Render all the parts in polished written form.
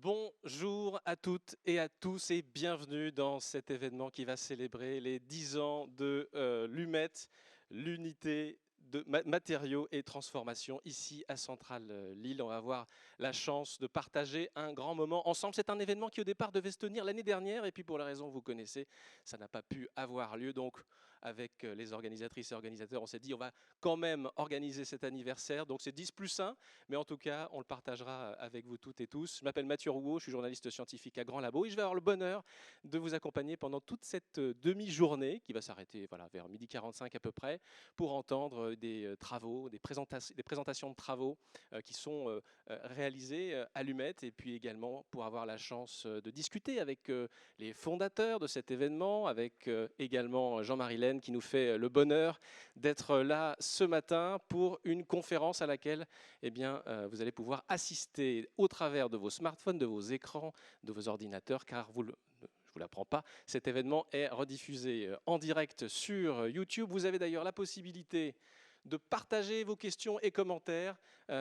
Bonjour à toutes et à tous et bienvenue dans cet événement qui va célébrer les 10 ans de l'UMET, l'unité de matériaux et transformation ici à Centrale Lille. On va avoir la chance de partager un grand moment ensemble. C'est un événement qui au départ devait se tenir l'année dernière et puis pour la raison que vous connaissez, ça n'a pas pu avoir lieu. Donc avec les organisatrices et organisateurs, on s'est dit on va quand même organiser cet anniversaire. Donc c'est 10+1. Mais en tout cas, on le partagera avec vous toutes et tous. Je m'appelle Mathieu Rouault, je suis journaliste scientifique à Grand Labo et je vais avoir le bonheur de vous accompagner pendant toute cette demi-journée qui va s'arrêter vers 12h45 à peu près pour entendre des travaux, des présentations de travaux qui sont réalisés à l'UMET et puis également pour avoir la chance de discuter avec les fondateurs de cet événement, avec également Jean-Marie Laine qui nous fait le bonheur d'être là ce matin pour une conférence à laquelle vous allez pouvoir assister au travers de vos smartphones, de vos écrans, de vos ordinateurs, car je ne vous l'apprends pas, cet événement est rediffusé en direct sur YouTube. Vous avez d'ailleurs la possibilité de partager vos questions et commentaires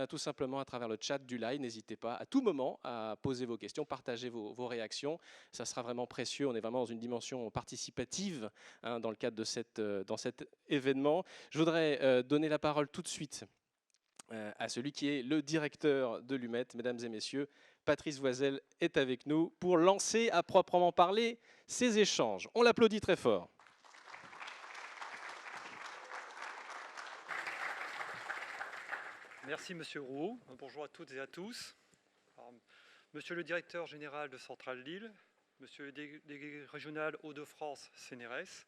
tout simplement à travers le chat du live. N'hésitez pas à tout moment à poser vos questions, partager vos réactions. Ça sera vraiment précieux. On est vraiment dans une dimension participative dans le cadre de dans cet événement. Je voudrais donner la parole tout de suite à celui qui est le directeur de l'UMET. Mesdames et messieurs, Patrice Voisel est avec nous pour lancer à proprement parler ces échanges. On l'applaudit très fort. Merci Monsieur Rouault. Bonjour à toutes et à tous. Alors, Monsieur le directeur général de Centrale Lille, Monsieur le délégué régional Hauts-de-France CNRS,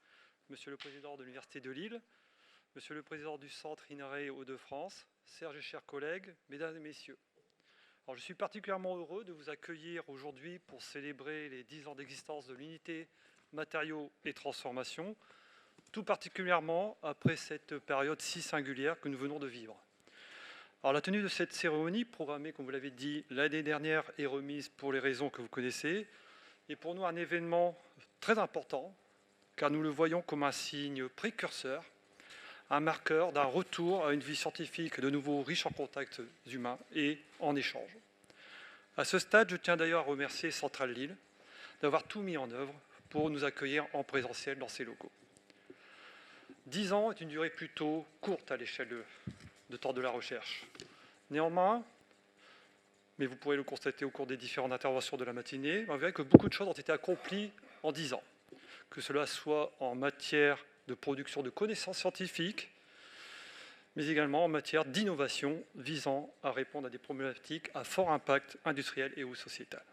Monsieur le président de l'Université de Lille, Monsieur le président du Centre INRAE Hauts-de-France, Serge et chers collègues, mesdames et messieurs. Alors, je suis particulièrement heureux de vous accueillir aujourd'hui pour célébrer les 10 ans d'existence de l'unité matériaux et transformation, tout particulièrement après cette période si singulière que nous venons de vivre. Alors, la tenue de cette cérémonie, programmée, comme vous l'avez dit, l'année dernière, est remise pour les raisons que vous connaissez, et pour nous un événement très important, car nous le voyons comme un signe précurseur, un marqueur d'un retour à une vie scientifique de nouveau riche en contacts humains et en échanges. À ce stade, je tiens d'ailleurs à remercier Centrale Lille d'avoir tout mis en œuvre pour nous accueillir en présentiel dans ses locaux. 10 ans est une durée plutôt courte à l'échelle de temps de la recherche. Néanmoins, mais vous pourrez le constater au cours des différentes interventions de la matinée, on verra que beaucoup de choses ont été accomplies en 10 ans, que cela soit en matière de production de connaissances scientifiques, mais également en matière d'innovation visant à répondre à des problématiques à fort impact industriel et ou sociétal.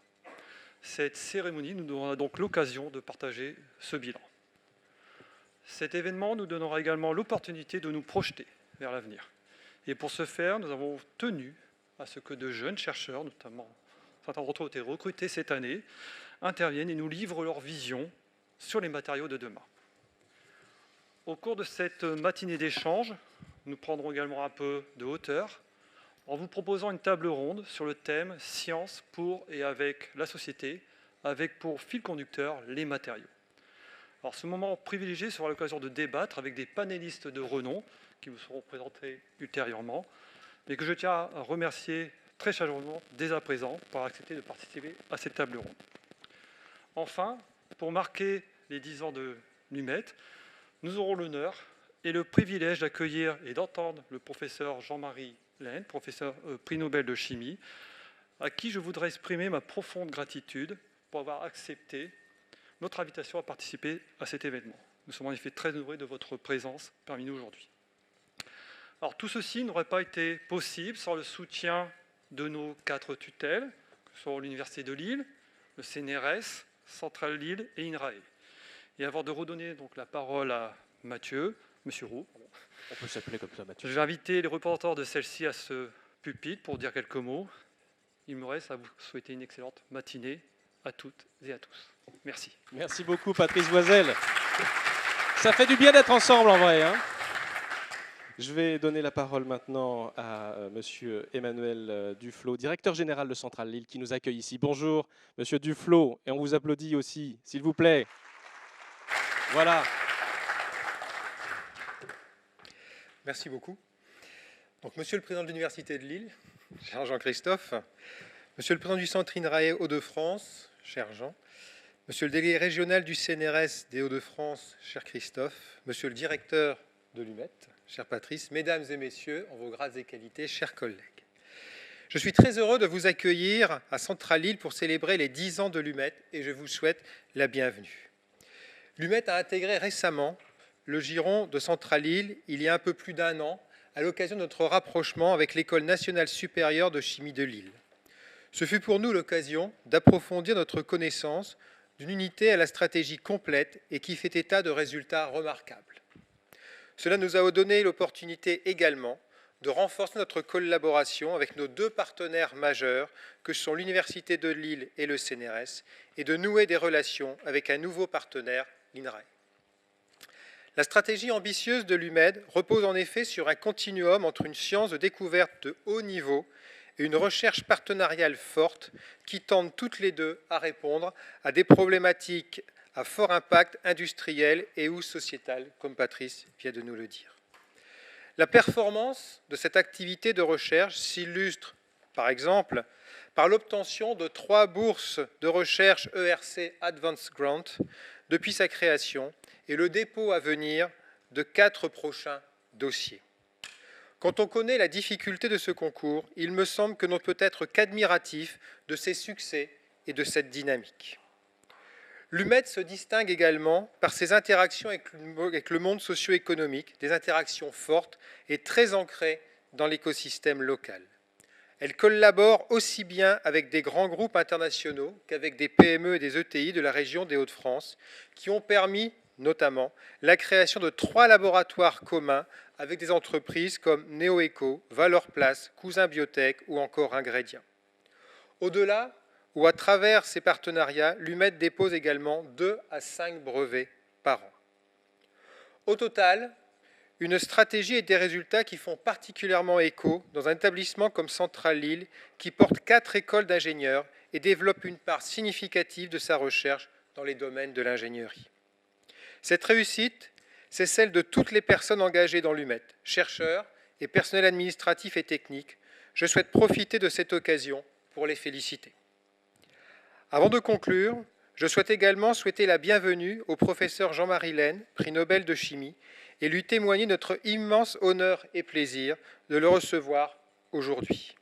Cette cérémonie nous donnera donc l'occasion de partager ce bilan. Cet événement nous donnera également l'opportunité de nous projeter vers l'avenir. Et pour ce faire, nous avons tenu à ce que de jeunes chercheurs, notamment certains d'entre eux ont été recrutés cette année, interviennent et nous livrent leur vision sur les matériaux de demain. Au cours de cette matinée d'échange, nous prendrons également un peu de hauteur en vous proposant une table ronde sur le thème « Science pour et avec la société », avec pour fil conducteur les matériaux. Alors, ce moment privilégié sera l'occasion de débattre avec des panélistes de renom qui vous seront présentés ultérieurement, mais que je tiens à remercier très chaleureusement dès à présent pour avoir accepté de participer à cette table ronde. Enfin, pour marquer les 10 ans de l'UMET, nous aurons l'honneur et le privilège d'accueillir et d'entendre le professeur Jean-Marie Laine, professeur prix Nobel de chimie, à qui je voudrais exprimer ma profonde gratitude pour avoir accepté notre invitation à participer à cet événement. Nous sommes en effet très heureux de votre présence parmi nous aujourd'hui. Alors, tout ceci n'aurait pas été possible sans le soutien de nos 4 tutelles, que sont l'Université de Lille, le CNRS, Centrale Lille et INRAE. Et avant de redonner donc la parole à Mathieu, Monsieur Roux, On peut s'appeler comme ça, Mathieu. je vais inviter les représentants de celle-ci à ce pupitre pour dire quelques mots. Il me reste à vous souhaiter une excellente matinée à toutes et à tous. Merci. Merci beaucoup, Patrice Voisel. Ça fait du bien d'être ensemble en vrai. Je vais donner la parole maintenant à Monsieur Emmanuel Duflot, directeur général de Centrale Lille, qui nous accueille ici. Bonjour, Monsieur Duflot, et on vous applaudit aussi, s'il vous plaît. Voilà. Merci beaucoup. Donc, Monsieur le Président de l'Université de Lille, cher Jean-Christophe, Monsieur le président du Centre INRAE Hauts-de-France, cher Jean, monsieur le délégué régional du CNRS des Hauts-de-France, cher Christophe, monsieur le directeur de l'UMET, cher Patrice, mesdames et messieurs, en vos grades et qualités, chers collègues. Je suis très heureux de vous accueillir à Centrale-Île pour célébrer les 10 ans de l'UMET et je vous souhaite la bienvenue. L'UMET a intégré récemment le giron de Centrale-Île il y a un peu plus d'un an à l'occasion de notre rapprochement avec l'École nationale supérieure de chimie de Lille. Ce fut pour nous l'occasion d'approfondir notre connaissance d'une unité à la stratégie complète et qui fait état de résultats remarquables. Cela nous a donné l'opportunité également de renforcer notre collaboration avec nos deux partenaires majeurs que sont l'Université de Lille et le CNRS et de nouer des relations avec un nouveau partenaire, l'INRAE. La stratégie ambitieuse de l'UMED repose en effet sur un continuum entre une science de découverte de haut niveau et une recherche partenariale forte qui tendent toutes les deux à répondre à des problématiques à fort impact industriel et ou sociétal, comme Patrice vient de nous le dire. La performance de cette activité de recherche s'illustre, par exemple, par l'obtention de 3 bourses de recherche ERC Advanced Grant depuis sa création et le dépôt à venir de 4 prochains dossiers. Quand on connaît la difficulté de ce concours, il me semble que l'on ne peut être qu'admiratif de ses succès et de cette dynamique. L'UMED se distingue également par ses interactions avec le monde socio-économique, des interactions fortes et très ancrées dans l'écosystème local. Elle collabore aussi bien avec des grands groupes internationaux qu'avec des PME et des ETI de la région des Hauts-de-France, qui ont permis notamment la création de 3 laboratoires communs avec des entreprises comme NeoEco, Valorplast, Cousin Biotech ou encore Ingrédients. Au-delà, ou à travers ces partenariats, l'UMED dépose également 2 à 5 brevets par an. Au total, une stratégie et des résultats qui font particulièrement écho dans un établissement comme Centrale-Lille qui porte 4 écoles d'ingénieurs et développe une part significative de sa recherche dans les domaines de l'ingénierie. Cette réussite, c'est celle de toutes les personnes engagées dans l'UMED, chercheurs et personnel administratif et technique. Je souhaite profiter de cette occasion pour les féliciter. Avant de conclure, je souhaite également souhaiter la bienvenue au professeur Jean-Marie Laine, prix Nobel de chimie, et lui témoigner notre immense honneur et plaisir de le recevoir aujourd'hui.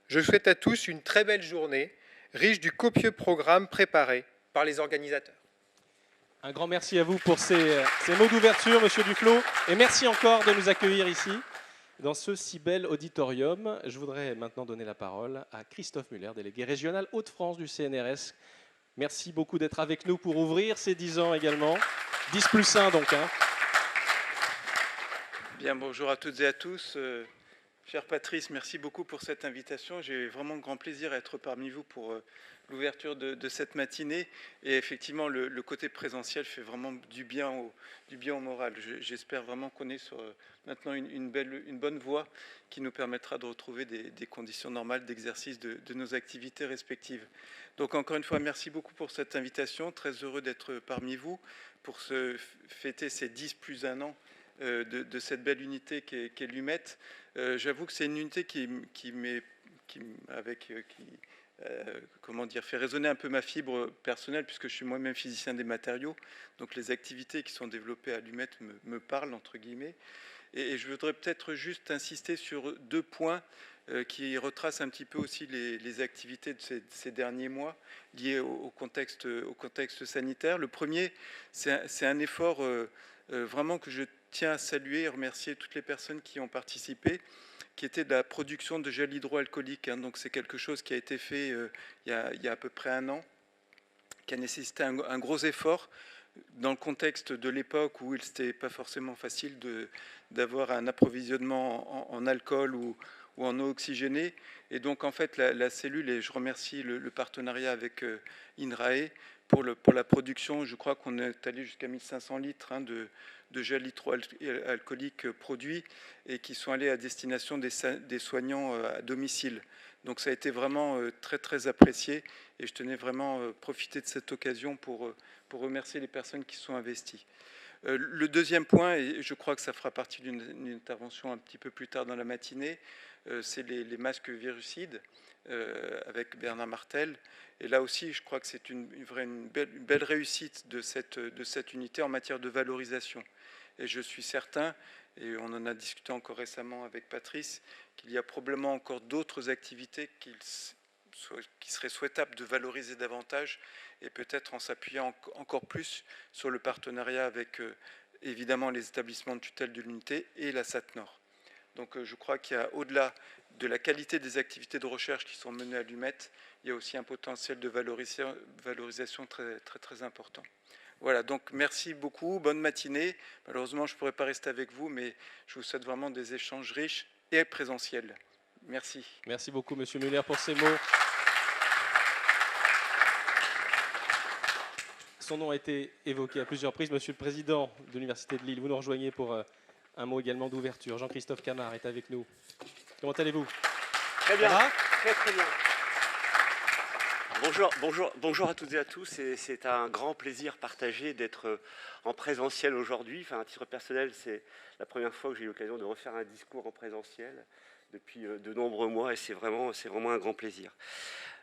Je souhaite à tous une très belle journée, riche du copieux programme préparé par les organisateurs. Un grand merci à vous pour ces mots d'ouverture, Monsieur Duflot, et merci encore de nous accueillir ici, dans ce si bel auditorium. Je voudrais maintenant donner la parole à Christophe Muller, délégué régional Hauts-de-France du CNRS. Merci beaucoup d'être avec nous pour ouvrir ces 10 ans également. 10 plus 1 donc. Bien, bonjour à toutes et à tous. Cher Patrice, merci beaucoup pour cette invitation. J'ai vraiment grand plaisir à être parmi vous pour l'ouverture de cette matinée. Et effectivement, le côté présentiel fait vraiment du bien au moral. J'espère vraiment qu'on est sur maintenant une bonne voie qui nous permettra de retrouver des conditions normales d'exercice de nos activités respectives. Donc encore une fois, merci beaucoup pour cette invitation. Très heureux d'être parmi vous pour fêter ces 10 plus 1 an de cette belle unité qu'est l'UMET. J'avoue que c'est une unité qui fait résonner un peu ma fibre personnelle, puisque je suis moi-même physicien des matériaux. Donc les activités qui sont développées à l'UMET me parlent, entre guillemets. Et je voudrais peut-être juste insister sur 2 points qui retracent un petit peu aussi les activités de ces derniers mois liées au contexte sanitaire. Le premier, c'est un effort vraiment que je tiens à saluer et remercier toutes les personnes qui ont participé, qui était de la production de gel hydroalcoolique. Donc c'est quelque chose qui a été fait il y a à peu près 1 an, qui a nécessité un gros effort dans le contexte de l'époque où il n'était pas forcément facile d'avoir un approvisionnement en alcool ou en eau oxygénée. Et donc en fait la cellule, et je remercie le partenariat avec INRAE pour la production, je crois qu'on est allé jusqu'à 1500 litres de gel hydroalcoolique produit et qui sont allés à destination des soignants à domicile. Donc ça a été vraiment très très apprécié et je tenais vraiment à profiter de cette occasion pour remercier les personnes qui sont investies. Le deuxième point, et je crois que ça fera partie d'une intervention un petit peu plus tard dans la matinée, c'est les masques virucides avec Bernard Martel. Et là aussi, je crois que c'est une belle réussite de cette unité en matière de valorisation. Et je suis certain, et on en a discuté encore récemment avec Patrice, qu'il y a probablement encore d'autres activités qui serait souhaitable de valoriser davantage et peut-être en s'appuyant encore plus sur le partenariat avec évidemment les établissements de tutelle de l'unité et la SAT-Nord. Donc je crois qu'il y a, au-delà de la qualité des activités de recherche qui sont menées à l'UMET, il y a aussi un potentiel de valorisation très, très, très important. Voilà, donc merci beaucoup, bonne matinée. Malheureusement, je ne pourrai pas rester avec vous, mais je vous souhaite vraiment des échanges riches et présentiels. Merci. Merci beaucoup, Monsieur Muller, pour ces mots. Son nom a été évoqué à plusieurs reprises. Monsieur le Président de l'Université de Lille, vous nous rejoignez pour un mot également d'ouverture. Jean-Christophe Camard est avec nous. Comment allez-vous? Très bien, très bien. Bonjour à toutes et à tous. C'est un grand plaisir partagé d'être en présentiel aujourd'hui. Enfin, à titre personnel, c'est la première fois que j'ai eu l'occasion de refaire un discours en présentiel depuis de nombreux mois et c'est vraiment un grand plaisir.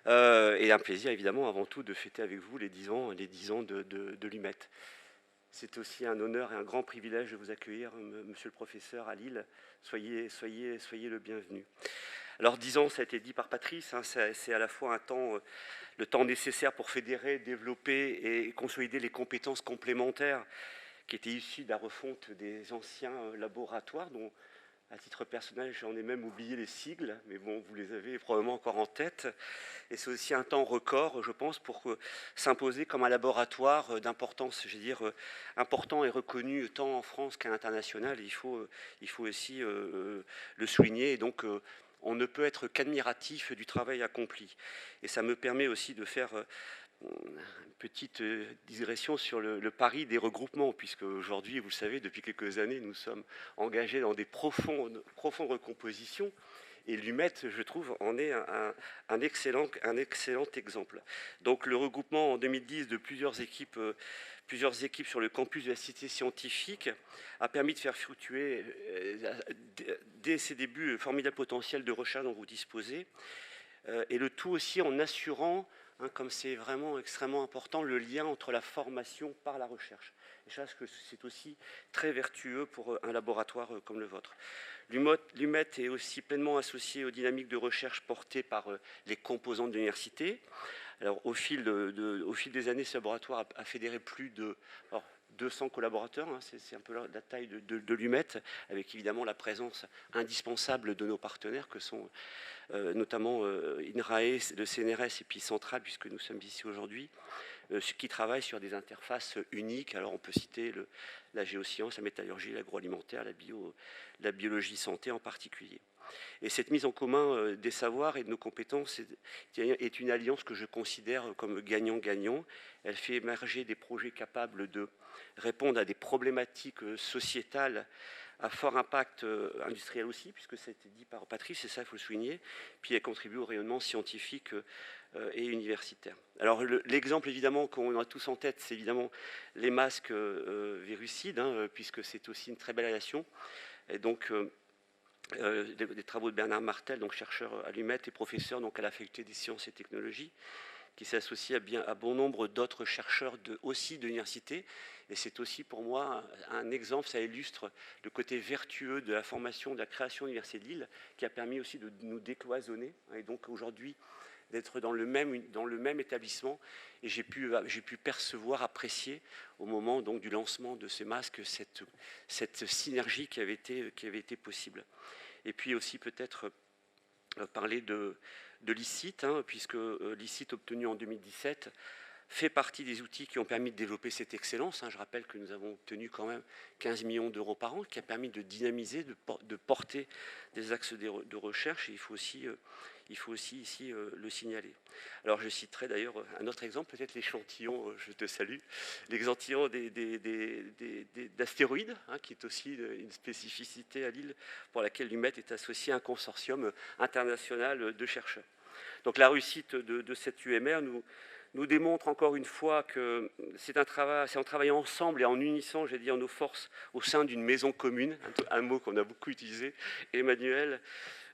Et un plaisir évidemment avant tout de fêter avec vous les 10 ans de l'UMET. C'est aussi un honneur et un grand privilège de vous accueillir, monsieur le professeur, à Lille. Soyez le bienvenu. Alors 10 ans, ça a été dit par Patrice, hein, c'est à la fois le temps nécessaire pour fédérer, développer et consolider les compétences complémentaires qui étaient issues de la refonte des anciens laboratoires, dont à titre personnel, j'en ai même oublié les sigles, mais bon, vous les avez probablement encore en tête. Et c'est aussi un temps record, je pense, pour s'imposer comme un laboratoire d'importance, je veux dire, important et reconnu tant en France qu'à l'international. Il faut aussi le souligner. Et donc, on ne peut être qu'admiratif du travail accompli. Et ça me permet aussi de faire une petite digression sur le pari des regroupements, puisque aujourd'hui, vous le savez, depuis quelques années, nous sommes engagés dans des profondes recompositions. Et l'UMET, je trouve, en est un excellent exemple. Donc le regroupement en 2010 de plusieurs équipes sur le campus de la Cité scientifique a permis de faire fructuer, dès ses débuts, le formidable potentiel de recherche dont vous disposez, et le tout aussi en assurant, comme c'est vraiment extrêmement important, le lien entre la formation par la recherche. Et je pense que c'est aussi très vertueux pour un laboratoire comme le vôtre. L'UMET est aussi pleinement associé aux dynamiques de recherche portées par les composants de l'université. Alors, au fil des années, ce laboratoire a fédéré plus de 200 collaborateurs, hein, c'est un peu la taille de l'UMET, avec évidemment la présence indispensable de nos partenaires que sont notamment INRAE, le CNRS et puis Centrale, puisque nous sommes ici aujourd'hui, qui travaillent sur des interfaces uniques. Alors on peut citer la géoscience, la métallurgie, l'agroalimentaire, la biologie santé en particulier. Et cette mise en commun des savoirs et de nos compétences est une alliance que je considère comme gagnant-gagnant. Elle fait émerger des projets capables de répondre à des problématiques sociétales à fort impact industriel aussi, puisque ça a été dit par Patrice, et ça il faut le souligner, puis elle contribue au rayonnement scientifique et universitaire. Alors l'exemple évidemment qu'on a tous en tête, c'est évidemment les masques virucides, hein, puisque c'est aussi une très belle relation. Et donc des travaux de Bernard Martel, donc chercheur à l'UMET et professeur donc à la faculté des sciences et technologies, qui s'associe à bon nombre d'autres chercheurs aussi de l'université. Et c'est aussi pour moi un exemple, ça illustre le côté vertueux de la formation, de la création de l'Université de Lille, qui a permis aussi de nous décloisonner. Et donc aujourd'hui, d'être dans le même établissement. Et j'ai pu percevoir, apprécier au moment donc, du lancement de ces masques, cette synergie qui avait été possible. Et puis aussi peut-être parler de l'ICIT, hein, puisque l'ICIT obtenu en 2017 fait partie des outils qui ont permis de développer cette excellence. Je rappelle que nous avons obtenu quand même 15 millions d'euros par an, qui a permis de dynamiser, de porter des axes de recherche. Et il faut aussi ici le signaler. Alors je citerai d'ailleurs un autre exemple, peut-être l'échantillon, je te salue, l'échantillon d'astéroïdes, hein, qui est aussi une spécificité à Lille, pour laquelle l'UMET est associé à un consortium international de chercheurs. Donc la réussite de cette UMR nous démontre encore une fois que c'est en travaillant ensemble et en unissant, j'ai dit, nos forces au sein d'une maison commune, un mot qu'on a beaucoup utilisé, Emmanuel,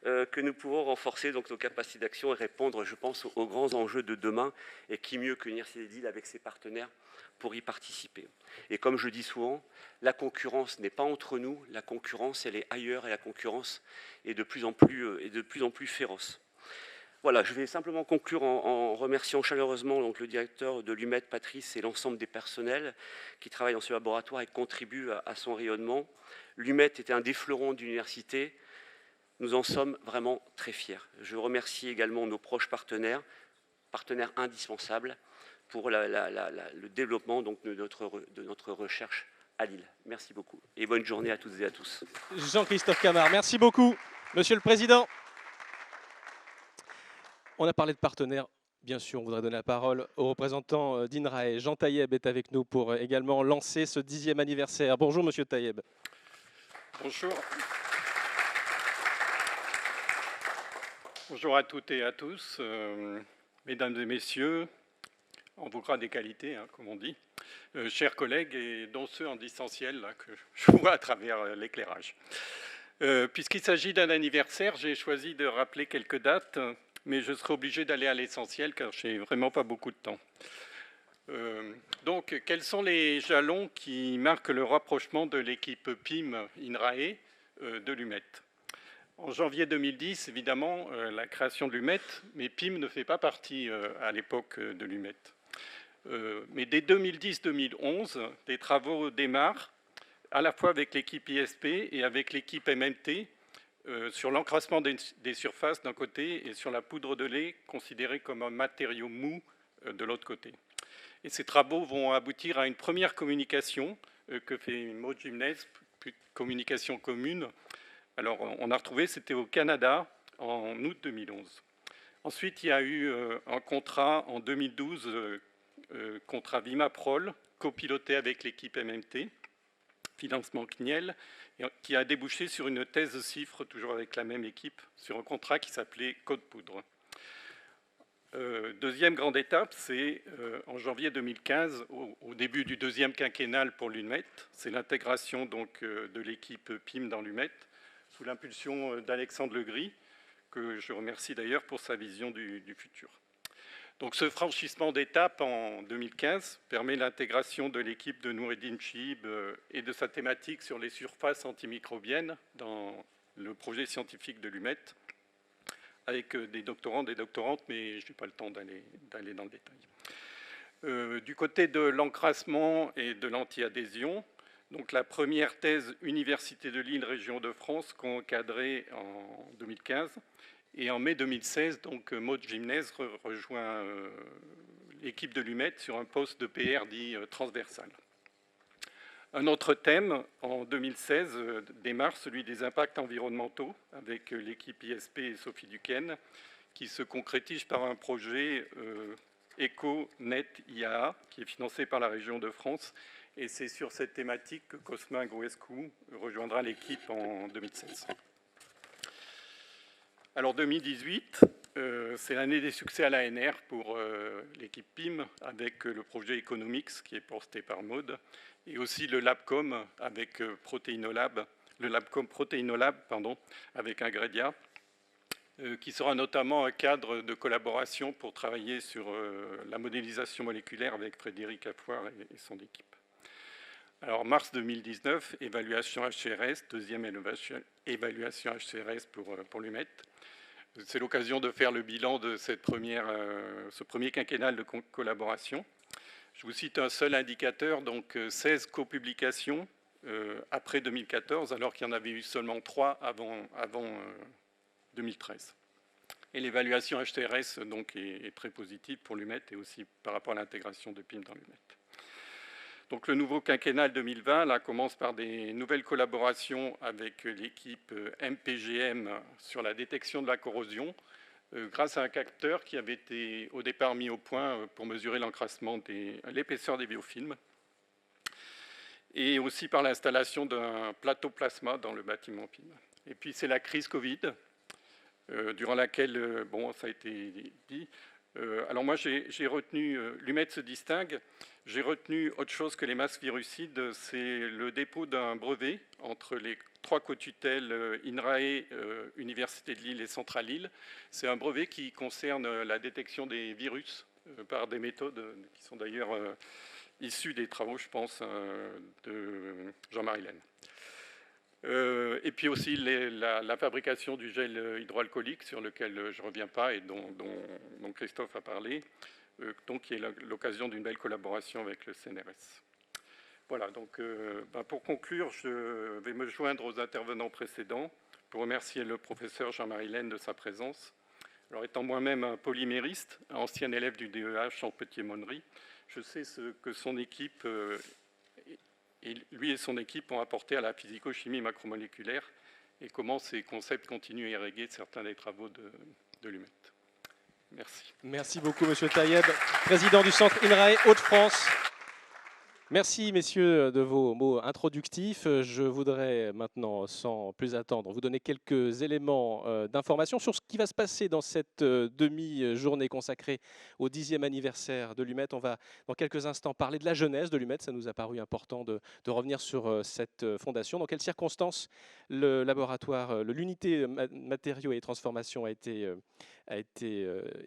que nous pourrons renforcer donc nos capacités d'action et répondre, je pense, aux grands enjeux de demain. Et qui mieux que l'Université de Lille avec ses partenaires pour y participer. Et comme je dis souvent, la concurrence n'est pas entre nous, la concurrence, elle est ailleurs, et la concurrence est de plus en plus féroce. Voilà, je vais simplement conclure en remerciant chaleureusement donc, le directeur de l'UMET, Patrice, et l'ensemble des personnels qui travaillent dans ce laboratoire et contribuent à son rayonnement. L'UMET était un des fleurons de l'université. Nous en sommes vraiment très fiers. Je remercie également nos proches partenaires indispensables pour le développement donc, de notre recherche à Lille. Merci beaucoup et bonne journée à toutes et à tous. Jean-Christophe Camard, merci beaucoup. Monsieur le Président, on a parlé de partenaires. Bien sûr, on voudrait donner la parole au représentant d'INRAE. Jean Taïeb est avec nous pour également lancer ce 10e anniversaire. Bonjour, Monsieur Taïeb. Bonjour. Bonjour à toutes et à tous, mesdames et messieurs, en vos grades et qualités, hein, comme on dit, chers collègues, et dont ceux en distanciel là, que je vois à travers l'éclairage. Puisqu'il s'agit d'un anniversaire, j'ai choisi de rappeler quelques dates, mais je serai obligé d'aller à l'essentiel car je n'ai vraiment pas beaucoup de temps. Donc, quels sont les jalons qui marquent le rapprochement de l'équipe PIM-INRAE de l'UMET ? En janvier 2010, évidemment, la création de l'UMET, mais PIM ne fait pas partie à l'époque de l'UMET. Mais dès 2010-2011, des travaux démarrent, à la fois avec l'équipe ISP et avec l'équipe MMT, sur l'encrassement des surfaces d'un côté et sur la poudre de lait, considérée comme un matériau mou de l'autre côté. Et ces travaux vont aboutir à une première communication que fait Maud Gimnez, communication commune. Alors, on a retrouvé, c'était au Canada, en août 2011. Ensuite, il y a eu un contrat en 2012, contrat Vimaprol, copiloté avec l'équipe MMT, financement CNIEL, qui a débouché sur une thèse de CIFRE, toujours avec la même équipe, sur un contrat qui s'appelait Code Poudre. Deuxième grande étape, c'est en janvier 2015, au début du deuxième quinquennal pour l'UMET, c'est l'intégration donc de l'équipe PIM dans l'UMET, sous l'impulsion d'Alexandre Legris, que je remercie d'ailleurs pour sa vision du futur. Donc ce franchissement d'étape en 2015 permet l'intégration de l'équipe de Noureddin Chihib et de sa thématique sur les surfaces antimicrobiennes dans le projet scientifique de l'UMET, avec des doctorants, des doctorantes, mais je n'ai pas le temps d'aller dans le détail. Du côté de l'encrassement et de l'anti-adhésion, donc la première thèse Université de Lille, région de France, encadrée en 2015. Et en mai 2016, donc Maud Gimnez rejoint l'équipe de l'UMET sur un poste de PR dit transversal. Un autre thème, en 2016, démarre celui des impacts environnementaux avec l'équipe ISP et Sophie Duquesne, qui se concrétise par un projet EcoNet IAA, qui est financé par la région de France. Et c'est sur cette thématique que Cosmin Goescu rejoindra l'équipe en 2016. Alors 2018, c'est l'année des succès à l'ANR pour l'équipe PIM, avec le projet Economics qui est porté par Maud, et aussi le LabCom avec Proteinolab, le LabCom Proteinolab, avec Ingredia, qui sera notamment un cadre de collaboration pour travailler sur la modélisation moléculaire avec Frédéric Affoire et son équipe. Alors, mars 2019, évaluation HCRS, deuxième évaluation HCRS pour l'UMET. C'est l'occasion de faire le bilan de ce premier quinquennal de collaboration. Je vous cite un seul indicateur, donc 16 copublications après 2014, alors qu'il y en avait eu seulement 3 avant 2013. Et l'évaluation HCRS donc, est très positive pour l'UMET et aussi par rapport à l'intégration de PIM dans l'UMET. Donc le nouveau quinquennal 2020 là, commence par des nouvelles collaborations avec l'équipe MPGM sur la détection de la corrosion, grâce à un capteur qui avait été au départ mis au point pour mesurer l'encrassement, l'épaisseur des biofilms, et aussi par l'installation d'un plateau plasma dans le bâtiment PIM. Et puis c'est la crise Covid, durant laquelle, bon, ça a été dit, Alors moi, j'ai retenu, l'UMET se distingue, j'ai retenu autre chose que les masques virucides, c'est le dépôt d'un brevet entre les 3 co-tutelles INRAE, Université de Lille et Centrale Lille. C'est un brevet qui concerne la détection des virus par des méthodes qui sont d'ailleurs issues des travaux, je pense, de Jean-Marie Laine. Et puis aussi la fabrication du gel hydroalcoolique sur lequel je ne reviens pas et dont Christophe a parlé, donc qui est l'occasion d'une belle collaboration avec le CNRS. Voilà, donc pour conclure, je vais me joindre aux intervenants précédents pour remercier le professeur Jean-Marie Laine de sa présence. Alors, étant moi-même un polymériste, ancien élève du DEH en Petit-Aumônerie, je sais ce que son équipe et lui et son équipe ont apporté à la physico-chimie macromoléculaire et comment ces concepts continuent à irriguer certains des travaux de l'UMET. Merci. Merci beaucoup, Monsieur Taïeb, président du Centre INRAE Hauts-de-France. Merci, messieurs, de vos mots introductifs. Je voudrais maintenant, sans plus attendre, vous donner quelques éléments d'information sur ce qui va se passer dans cette demi-journée consacrée au 10e anniversaire de l'UMET. On va, dans quelques instants, parler de la jeunesse de l'UMET. Ça nous a paru important de revenir sur cette fondation. Dans quelles circonstances le laboratoire, l'unité matériaux et transformation a été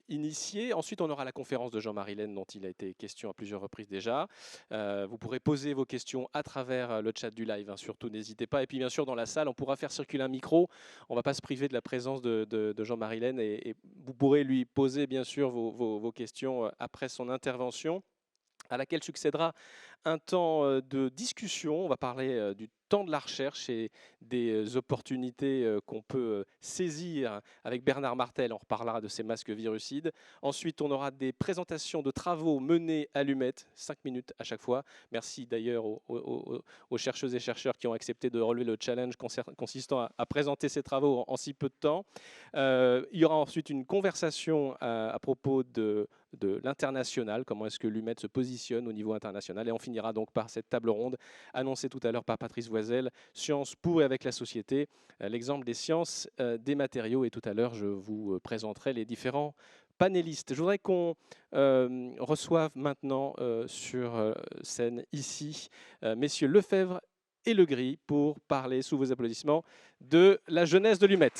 initié. Ensuite, on aura la conférence de Jean-Marie Laine dont il a été question à plusieurs reprises déjà. Vous pourrez poser vos questions à travers le chat du live, hein, surtout n'hésitez pas. Et puis bien sûr, dans la salle, on pourra faire circuler un micro. On ne va pas se priver de la présence de Jean-Marie Laine et vous pourrez lui poser bien sûr vos questions après son intervention, à laquelle succédera un temps de discussion. On va parler du temps de la recherche et des opportunités qu'on peut saisir avec Bernard Martel. On reparlera de ces masques virucides. Ensuite, on aura des présentations de travaux menés à l'UMET, 5 minutes à chaque fois. Merci d'ailleurs aux chercheuses et chercheurs qui ont accepté de relever le challenge consistant à présenter ces travaux en si peu de temps. Il y aura ensuite une conversation à propos de l'international, comment est-ce que l'UMET se positionne au niveau international. Et on finira donc par cette table ronde annoncée tout à l'heure par Patrice Voisel, Sciences pour et avec la société, l'exemple des sciences des matériaux. Et tout à l'heure, je vous présenterai les différents panélistes. Je voudrais qu'on reçoive maintenant sur scène ici messieurs Lefebvre et Legris pour parler, sous vos applaudissements, de la jeunesse de l'UMET.